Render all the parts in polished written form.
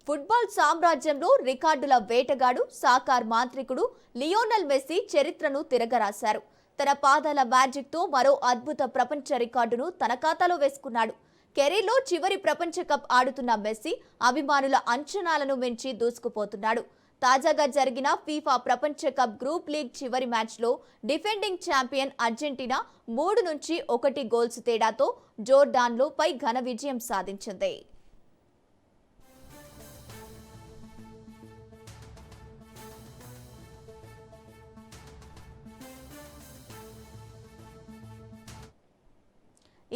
Football సామ్రాజ్యంలో రికార్డుల వేటగాడు సాకార్ మాంత్రికుడు లియోనల్ మెస్సీ చరిత్రను తిరగరాశారు. తన పాదాల మ్యాజిక్ తో మరో అద్భుత ప్రపంచ రికార్డును తన ఖాతాలో వేసుకున్నాడు. కెరీర్లో చివరి ప్రపంచ కప్ ఆడుతున్న మెస్సీ అభిమానుల అంచనాలను మించి దూసుకుపోతున్నాడు. తాజాగా జరిగిన ఫీఫా ప్రపంచ కప్ గ్రూప్ లీగ్ చివరి మ్యాచ్లో డిఫెండింగ్ ఛాంపియన్ అర్జెంటీనా 3-1 గోల్స్ తేడాతో జోర్డాన్లో పై ఘన విజయం సాధించింది.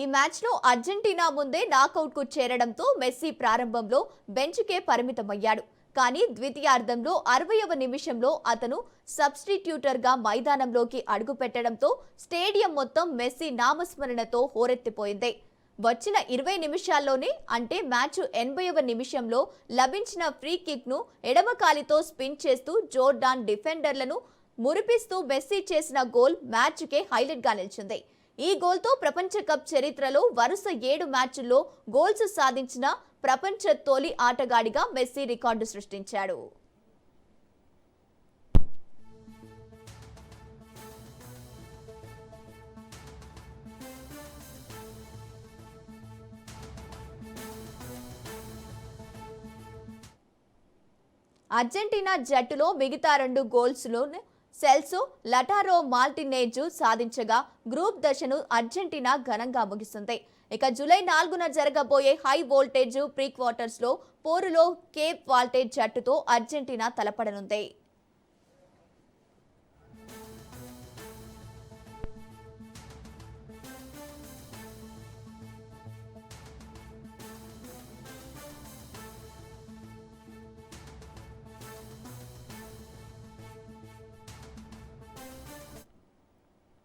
ఈ మ్యాచ్లో అర్జెంటీనా ముందే నాకౌట్ కు చేరడంతో మెస్సీ ప్రారంభంలో బెంచ్కే పరిమితమయ్యాడు. కానీ ద్వితీయార్ధంలో 60వ నిమిషంలో అతను సబ్స్టిట్యూటర్గా మైదానంలోకి అడుగుపెట్టడంతో స్టేడియం మొత్తం మెస్సీ నామస్మరణతో హోరెత్తిపోయింది. వచ్చిన 20 నిమిషాల్లోనే అంటే మ్యాచ్ 80వ నిమిషంలో లభించిన ఫ్రీ కిక్ ను ఎడమకాలితో స్పిన్ చేస్తూ జోర్డాన్ డిఫెండర్లను మురిపిస్తూ మెస్సీ చేసిన గోల్ మ్యాచ్కే హైలైట్ గా నిలిచింది. ఈ గోల్తో ప్రపంచ కప్ చరిత్రలో వరుస 7 మ్యాచ్ల్లో గోల్స్ సాధించిన ప్రపంచ తొలి ఆటగాడిగా మెస్సీ రికార్డు సృష్టించాడు. అర్జెంటీనా జట్టులో మిగతా 2 గోల్స్లో సెల్సో లటారో మార్టినేజ్ సాధించగా గ్రూప్ దశను అర్జెంటీనా ఘనంగా ముగిసింది. ఇక జూలై 4న జరగబోయే హై వోల్టేజ్ ప్రీ క్వార్టర్స్ లో పోరులో కేప్ వాల్టేజ్ జట్టుతో అర్జెంటీనా తలపడనుంది.